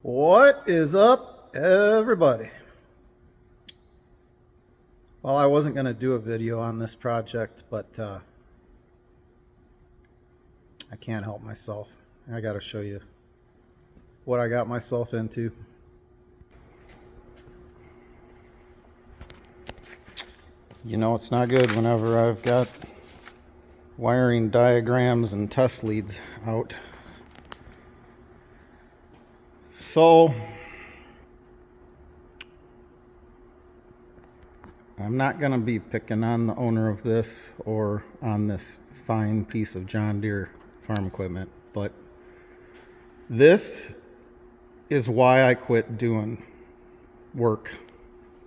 What is up, everybody? Well, I wasn't going to do a video on this project, but I can't help myself. I got to show you what I got myself into. You know, it's not good whenever I've got wiring diagrams and test leads out. So I'm not going to be picking on the owner of this or on this fine piece of John Deere farm equipment, but this is why I quit doing work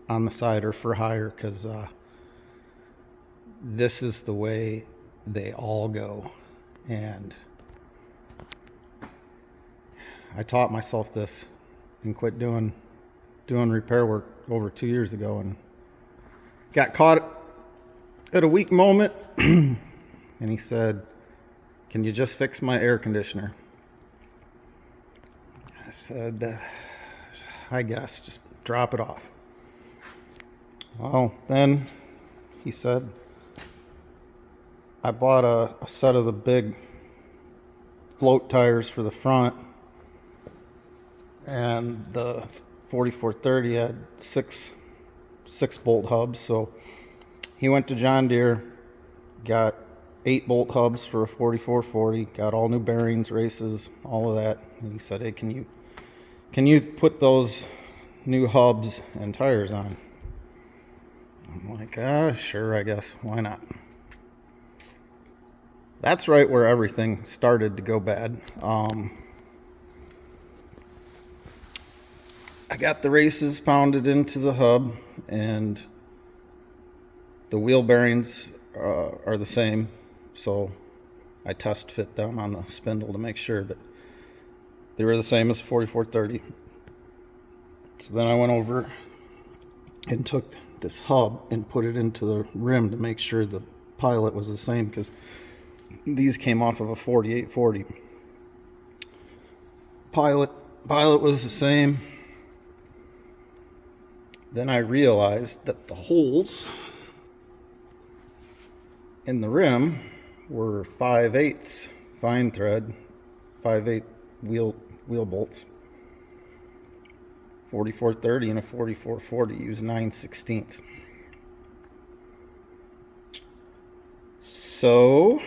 on the side or for hire, because this is the way they all go. And I taught myself this and quit doing repair work over 2 years ago, and got caught at a weak moment. And he said, "Can you just fix my air conditioner?" I said, "I guess, just drop it off." Well, then he said, "I bought a set of the big float tires for the front, and the 4430 had six bolt hubs." So he went to John Deere, got 8-bolt hubs for a 4440, got all new bearings, races, all of that. And he said, "Hey, can you put those new hubs and tires on?" I'm like, sure, I guess, why not? That's right where everything started to go bad. I got the races pounded into the hub, and the wheel bearings are the same, so I test fit them on the spindle to make sure, but they were the same as 4430. So then I went over and took this hub and put it into the rim to make sure the pilot was the same, because these came off of a 4840. Pilot was the same. Then I realized that the holes in the rim were 5/8 fine thread, 5/8 wheel bolts. 4430 and a 4440 use 9/16. So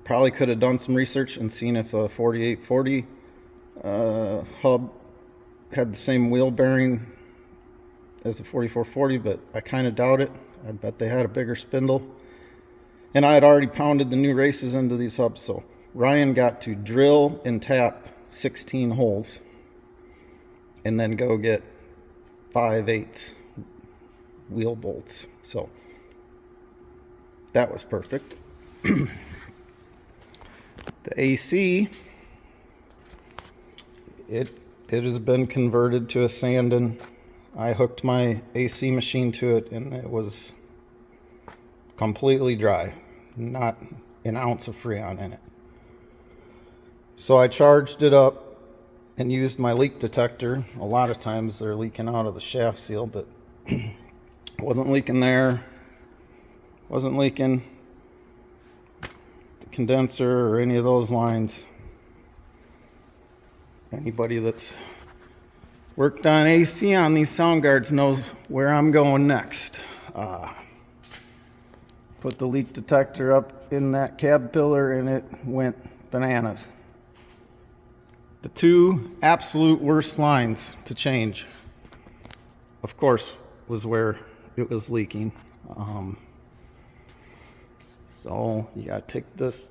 probably could have done some research and seen if a 4840 hub had the same wheel bearing as a 4440, but I kind of doubt it. I bet they had a bigger spindle. And I had already pounded the new races into these hubs, so Ryan got to drill and tap 16 holes and then go get 5/8 wheel bolts. So that was perfect. The AC, it has been converted to a sanding. I hooked my AC machine to it, and it was completely dry, not an ounce of Freon in it. So I charged it up and used my leak detector. A lot of times they're leaking out of the shaft seal, but it wasn't leaking there. Wasn't leaking the condenser or any of those lines. Anybody that's worked on AC on these sound guards knows where I'm going next. Put the leak detector up in that cab pillar, and it went bananas. The two absolute worst lines to change, of course, was where it was leaking. So you gotta take this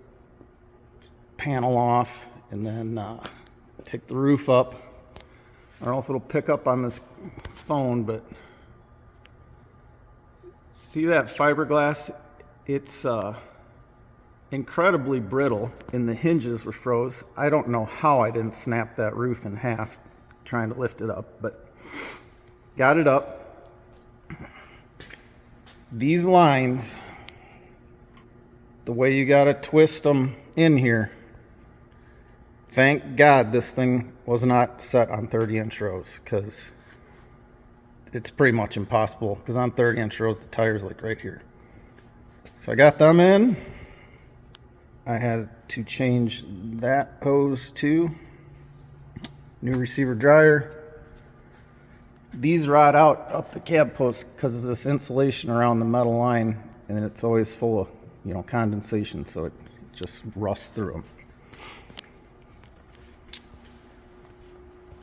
panel off and then take the roof up. I don't know if it'll pick up on this phone, but see that fiberglass? It's incredibly brittle, and the hinges were froze. I don't know how I didn't snap that roof in half trying to lift it up, but got it up. These lines, the way you gotta twist them in here, Thank God this thing was not set on 30-inch rows, because it's pretty much impossible, because on 30-inch rows the tire's like right here. So I got them in. I had to change that hose too. New receiver dryer. These rot out up the cab post because of this insulation around the metal line, and it's always full of, you know, condensation, so it just rusts through them.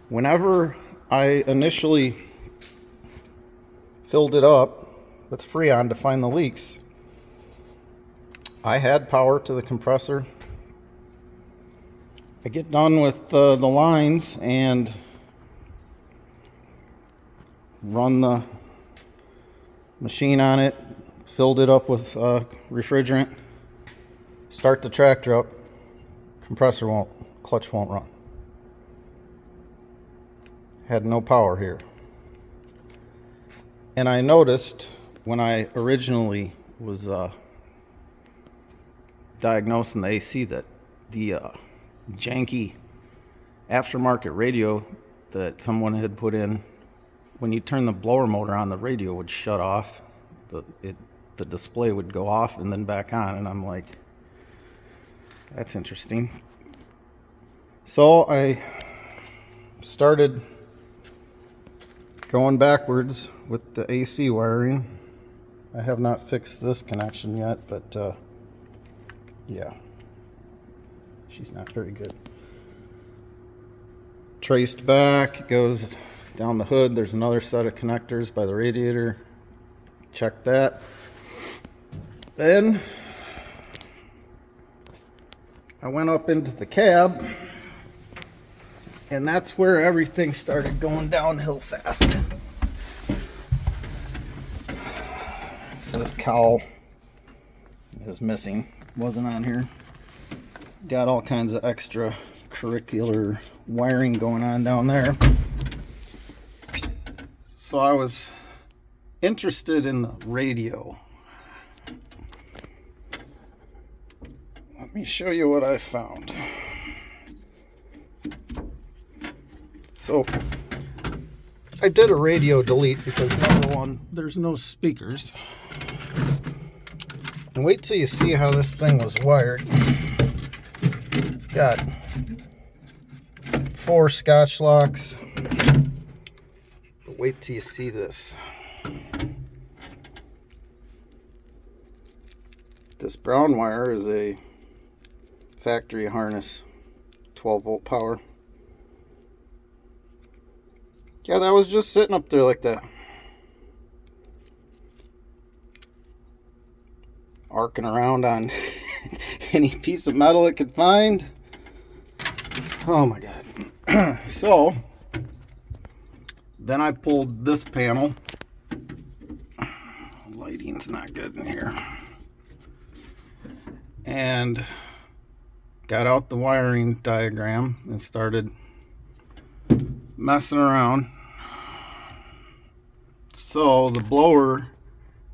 Whenever I initially filled it up with Freon to find the leaks, I had power to the compressor. I get done with the lines and run the machine on it, filled it up with refrigerant, start the tractor up, clutch won't run. Had no power here. And I noticed when I originally was diagnosing the AC that the janky aftermarket radio that someone had put in, when you turn the blower motor on, the radio would shut off. The display would go off and then back on, and I'm like, that's interesting. So I started going backwards with the AC wiring. I have not fixed this connection yet, but yeah, she's not very good. Traced back, it goes down the hood. There's another set of connectors by the radiator. Check that. Then I went up into the cab, and that's where everything started going downhill fast. So this cowl is missing, wasn't on here. Got all kinds of extra curricular wiring going on down there. So I was interested in the radio. Let me show you what I found. So I did a radio delete because, number one, there's no speakers. And wait till you see how this thing was wired. It's got 4 Scotch locks. But wait till you see this. This brown wire is a factory harness, 12 volt power. Yeah, that was just sitting up there like that, arcing around on any piece of metal it could find. Oh my god. So then I pulled this panel. Lighting's not good in here. And got out the wiring diagram and started messing around. So the blower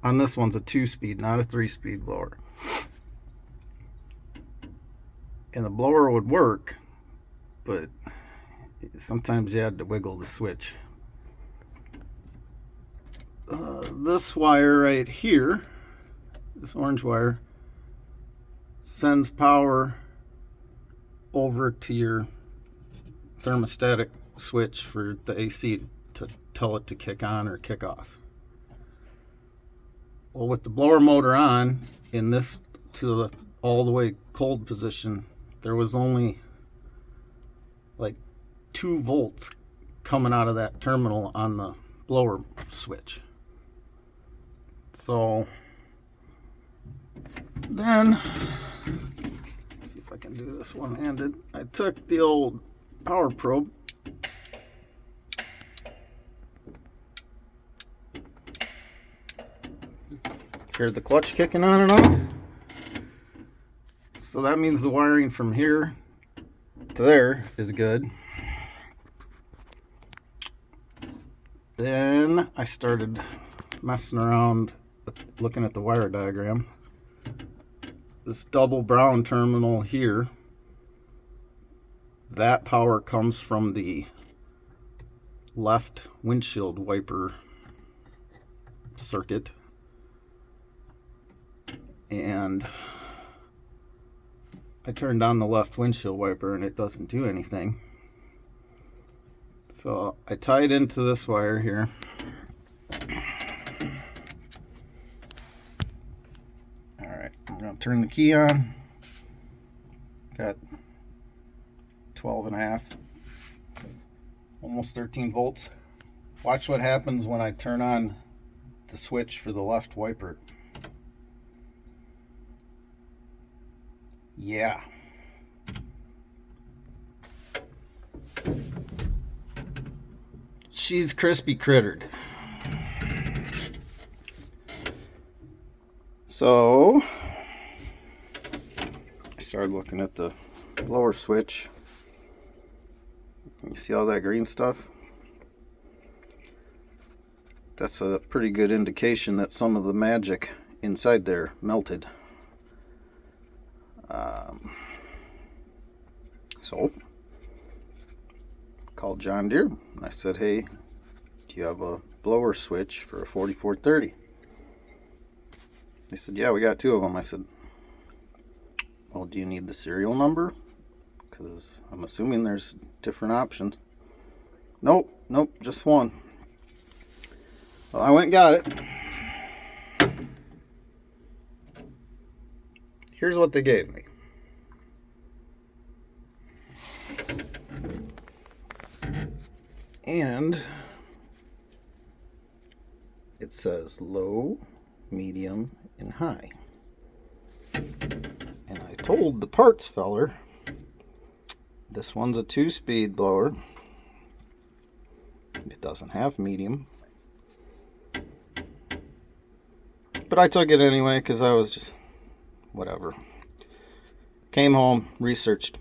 on this one's a 2-speed, not a 3-speed blower. And the blower would work, but sometimes you had to wiggle the switch. This wire right here, this orange wire, sends power over to your thermostatic switch for the AC to tell it to kick on or kick off. Well, with the blower motor on in this to the all the way cold position, there was only like 2 volts coming out of that terminal on the blower switch. So then, let's see if I can do this one-handed. I took the old power probe, heard the clutch kicking on and off. So that means the wiring from here to there is good. Then I started messing around looking at the wire diagram. This double brown terminal here That power comes from the left windshield wiper circuit, and I turned on the left windshield wiper and it doesn't do anything. So I tied into this wire here. Alright, I'm going to turn the key on. Got 12.5, almost 13 volts. Watch what happens when I turn on the switch for the left wiper. Yeah. She's crispy crittered. So I started looking at the blower switch. You see all that green stuff? That's a pretty good indication that some of the magic inside there melted. So called John Deere. I said, hey, do you have a blower switch for a 4430? They said, yeah, we got 2 of them. I said, well, do you need the serial number? Because I'm assuming there's different options. Nope, just one. Well, I went and got it. Here's what they gave me. And it says low, medium, and high. And I told the parts feller, this one's a 2-speed blower. It doesn't have medium. But I took it anyway because I was just, whatever. Came home, researched.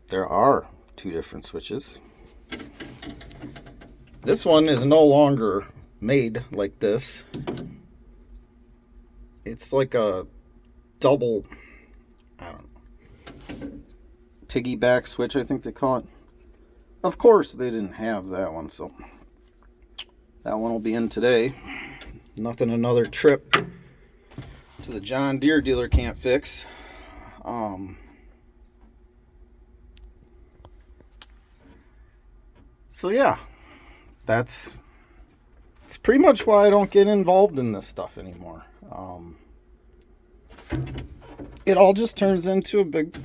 There are 2 different switches. This one is no longer made like this. It's like a double, I don't know, piggyback switch, I think they call it. Of course, they didn't have that one, so that one will be in today. Nothing another trip to the John Deere dealer can't fix. So yeah, that's pretty much why I don't get involved in this stuff anymore. It all just turns into a big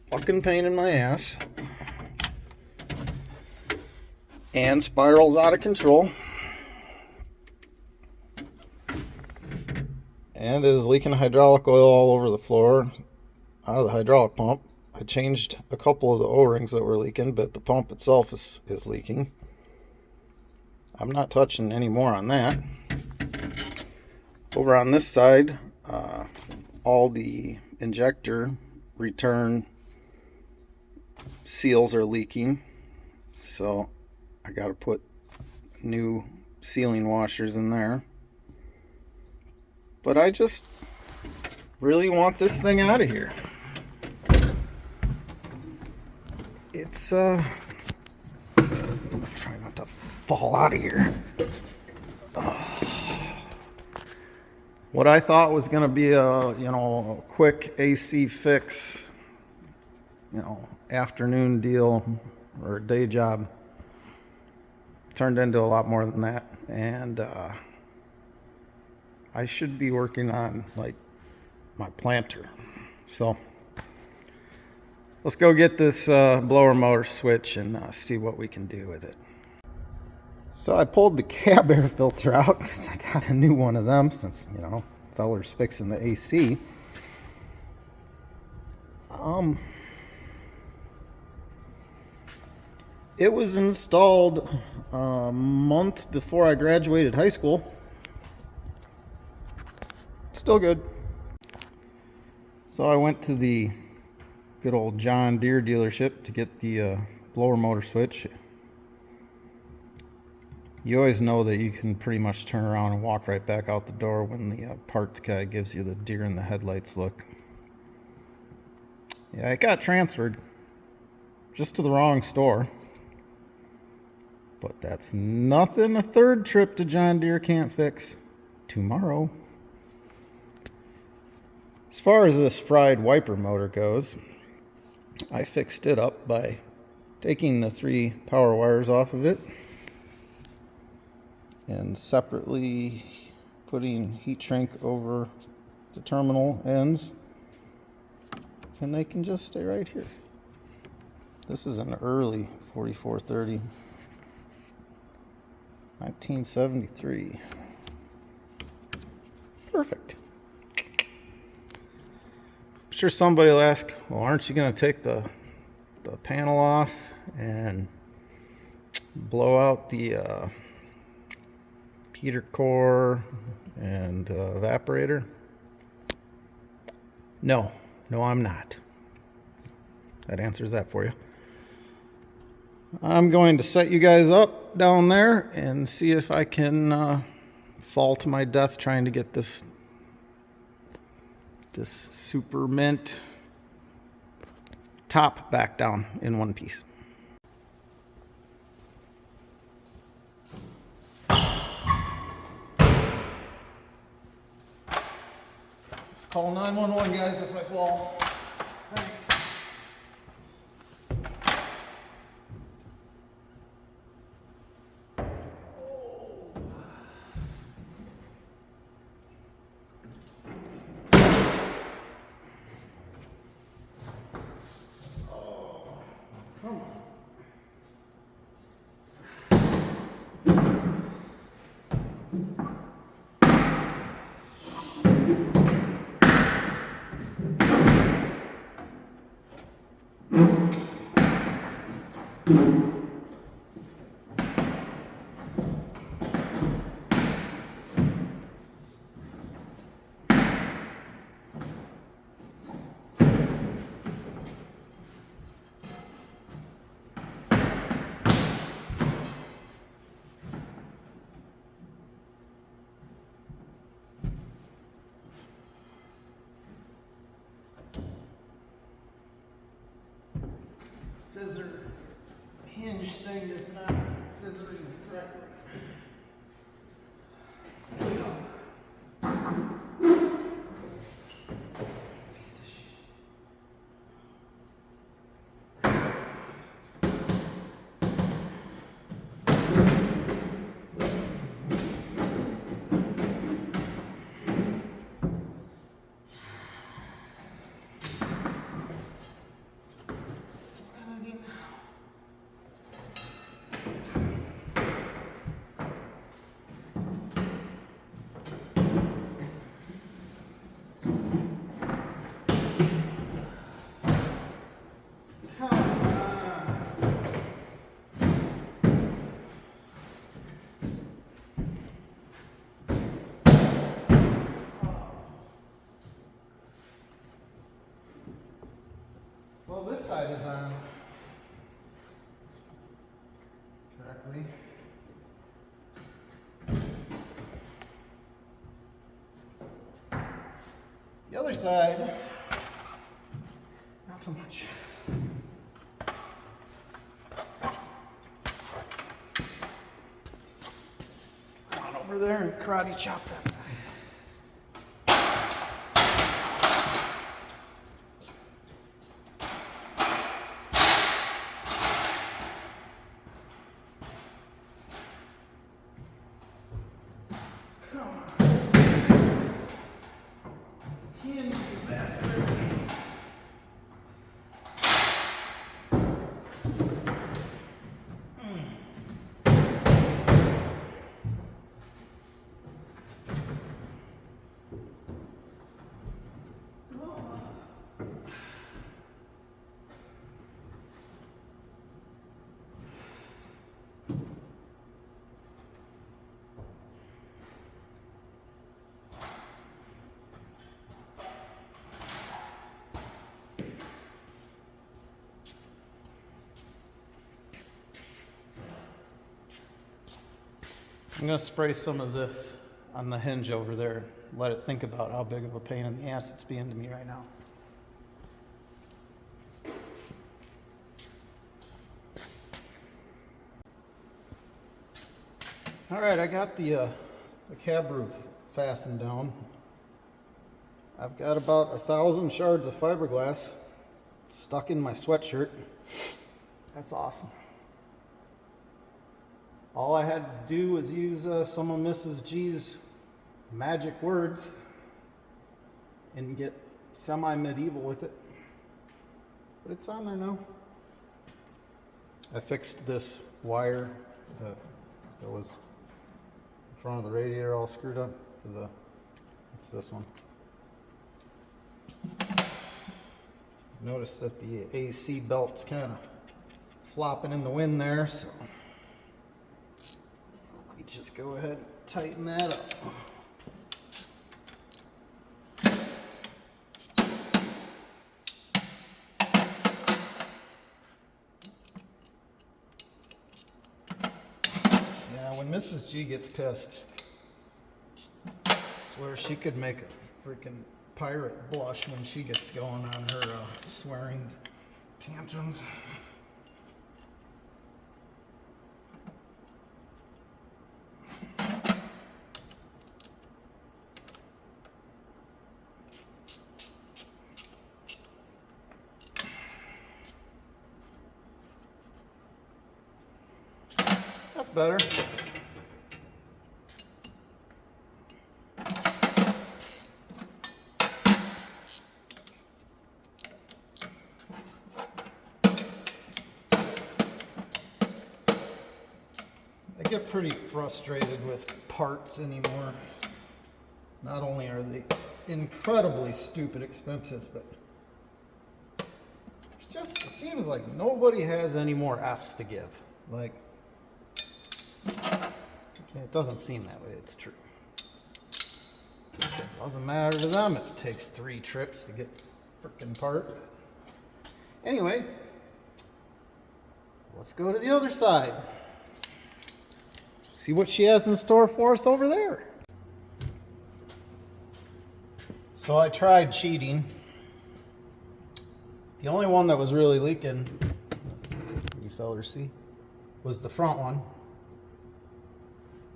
fucking pain in my ass and spirals out of control and is leaking hydraulic oil all over the floor out of the hydraulic pump. I changed a couple of the O-rings that were leaking, but the pump itself is leaking. I'm not touching any more on that. Over on this side, all the injector return seals are leaking, so I got to put new sealing washers in there. But I just really want this thing out of here. It's I'm trying not to fall out of here. What I thought was going to be a quick AC fix, afternoon deal or day job turned into a lot more than that. And I should be working on like my planter. So let's go get this blower motor switch and see what we can do with it. So I pulled the cab air filter out because I got a new one of them since, feller's fixing the AC. It was installed a month before I graduated high school. Still good. So I went to the good old John Deere dealership to get the blower motor switch. You always know that you can pretty much turn around and walk right back out the door when the parts guy gives you the deer in the headlights look. Yeah, it got transferred. just to the wrong store. But that's nothing a third trip to John Deere can't fix tomorrow. As far as this fried wiper motor goes, I fixed it up by taking the 3 power wires off of it and separately putting heat shrink over the terminal ends, and they can just stay right here. This is an early 4430, 1973. Perfect. I'm sure somebody will ask, well, aren't you going to take the panel off and blow out the heater core and evaporator? No, I'm not. That answers that for you. I'm going to set you guys up down there and see if I can fall to my death trying to get this super mint top back down in one piece. Just call 911, guys, if I fall. Thanks. Scissor hinge thing is not scissoring correctly. There we go. Piece of shit. Well, this side is on correctly. The other side, not so much. Come on over there and karate chop that side. I'm going to spray some of this on the hinge over there. Let it think about how big of a pain in the ass it's being to me right now. All right, I got the cab roof fastened down. I've got about 1,000 shards of fiberglass stuck in my sweatshirt. That's awesome. All I had to do was use some of Mrs. G's magic words and get semi-medieval with it. But it's on there now. I fixed this wire that was in front of the radiator all screwed up for it's this one. Notice that the AC belt's kind of flopping in the wind there, so we just go ahead and tighten that up. Yeah, when Mrs. G gets pissed, I swear she could make a freaking pirate blush when she gets going on her swearing tantrums. That's better. I get pretty frustrated with parts anymore. Not only are they incredibly stupid expensive, but it seems like nobody has any more F's to give. Like, it doesn't seem that way, it's true. Doesn't matter to them if it takes 3 trips to get a frickin' part. Anyway, let's go to the other side. See what she has in store for us over there. So I tried cheating. The only one that was really leaking, you fellers see, was the front one.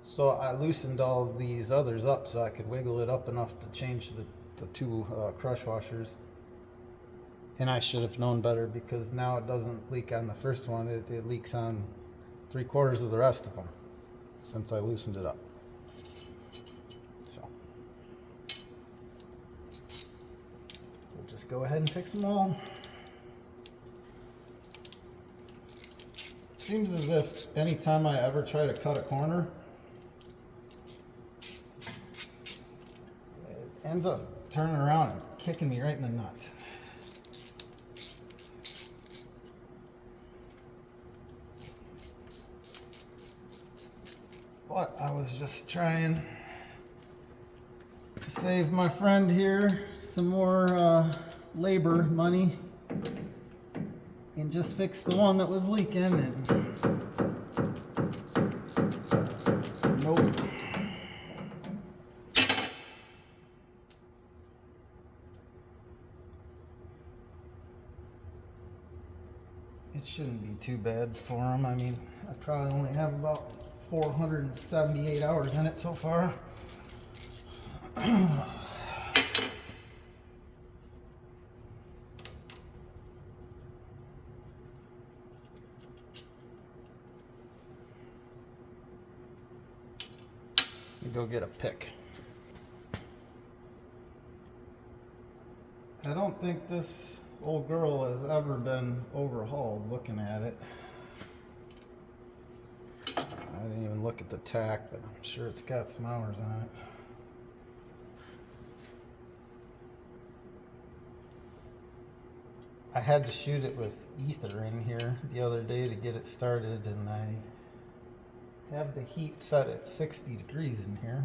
So I loosened all of these others up so I could wiggle it up enough to change the 2 crush washers. And I should have known better, because now it doesn't leak on the first one, it leaks on 3/4 of the rest of them since I loosened it up. So we'll just go ahead and fix them all. It seems as if anytime I ever try to cut a corner, it ends up turning around and kicking me right in the nuts. But I was just trying to save my friend here some more labor money and just fix the one that was leaking, and nope. It shouldn't be too bad for him. I mean, I probably only have about 478 hours in it so far. Let me go get a pick. I don't think this old girl has ever been overhauled, looking at it. I didn't even look at the tack, but I'm sure it's got some hours on it. I had to shoot it with ether in here the other day to get it started, and I have the heat set at 60 degrees in here.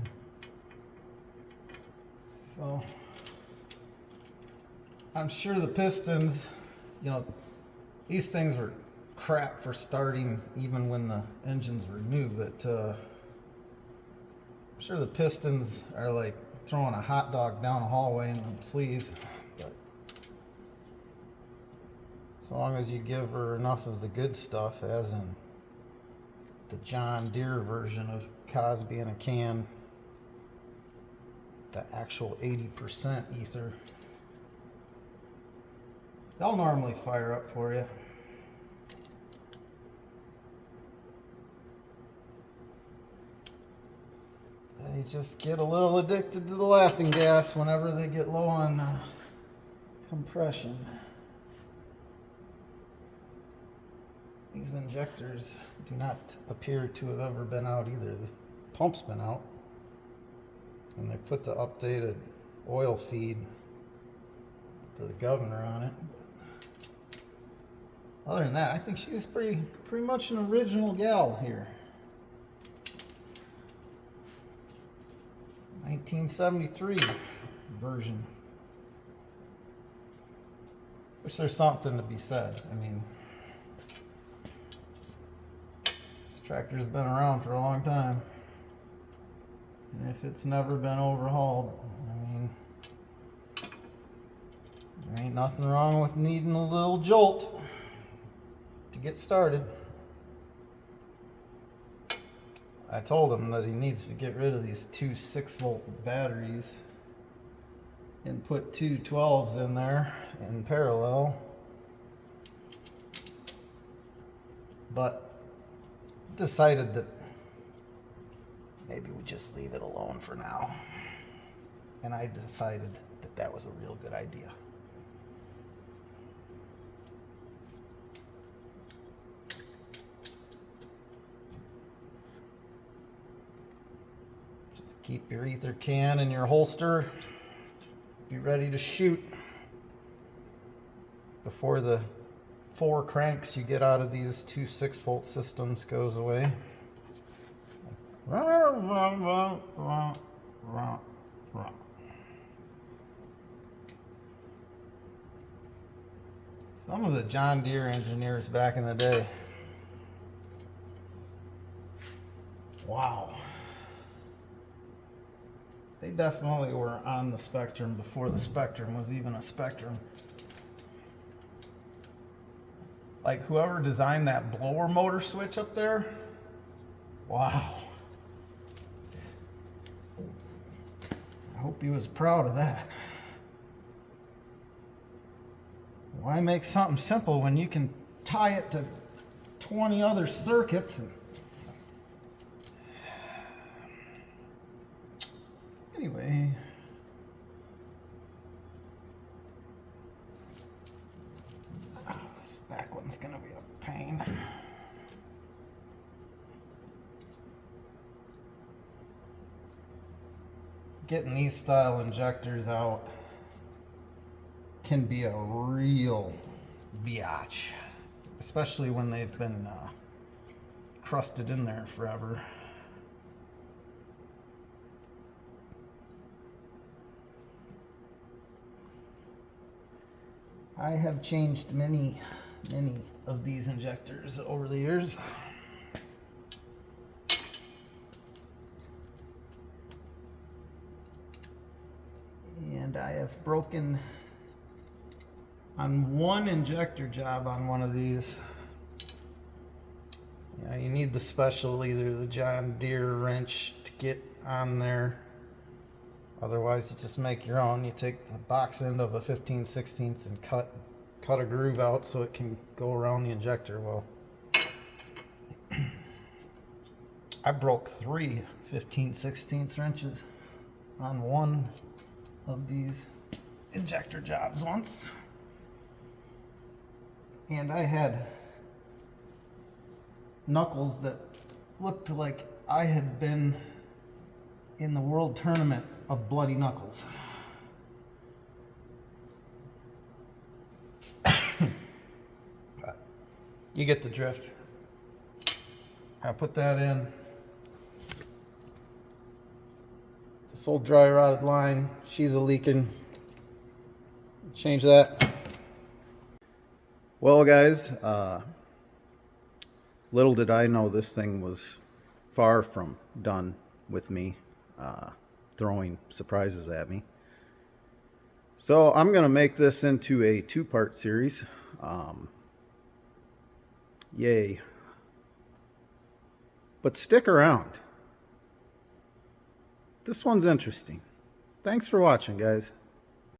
So I'm sure the pistons, you know, these things were crap for starting even when the engines were new, but I'm sure the pistons are like throwing a hot dog down a hallway in the sleeves. But as long as you give her enough of the good stuff, as in the John Deere version of Cosby in a can, the actual 80% ether. They'll normally fire up for you. They just get a little addicted to the laughing gas whenever they get low on compression. These injectors do not appear to have ever been out either. The pump's been out, and they put the updated oil feed for the governor on it. Other than that, I think she's pretty much an original gal here. 1973 version. Which there's something to be said. I mean, this tractor's been around for a long time. And if it's never been overhauled, I mean, there ain't nothing wrong with needing a little jolt to get started. I told him that he needs to get rid of these two 6-volt batteries and put two 12s in there in parallel. But decided that maybe we just leave it alone for now. And I decided that that was a real good idea. Keep your ether can in your holster. Be ready to shoot before the 4 cranks you get out of these two 6-volt systems goes away. Some of the John Deere engineers back in the day. Wow. They definitely were on the spectrum before the spectrum was even a spectrum. Like whoever designed that blower motor switch up there, wow. I hope he was proud of that. Why make something simple when you can tie it to 20 other circuits? Anyway, this back one's gonna be a pain. Getting these style injectors out can be a real biatch, especially when they've been crusted in there forever. I have changed many of these injectors over the years. And I have broken on one injector job on one of these. Yeah, you need the special, either the John Deere wrench to get on there. Otherwise, you just make your own. You take the box end of a 15/16 and cut a groove out so it can go around the injector. Well, I broke 3 15/16 wrenches on one of these injector jobs once. And I had knuckles that looked like I had been in the world tournament of bloody knuckles. You get the drift. I put that in. This old dry rotted line, she's a leaking. Change that. Well, guys, little did I know this thing was far from done with me, throwing surprises at me. So I'm going to make this into a 2-part series. Yay. But stick around. This one's interesting. Thanks for watching, guys.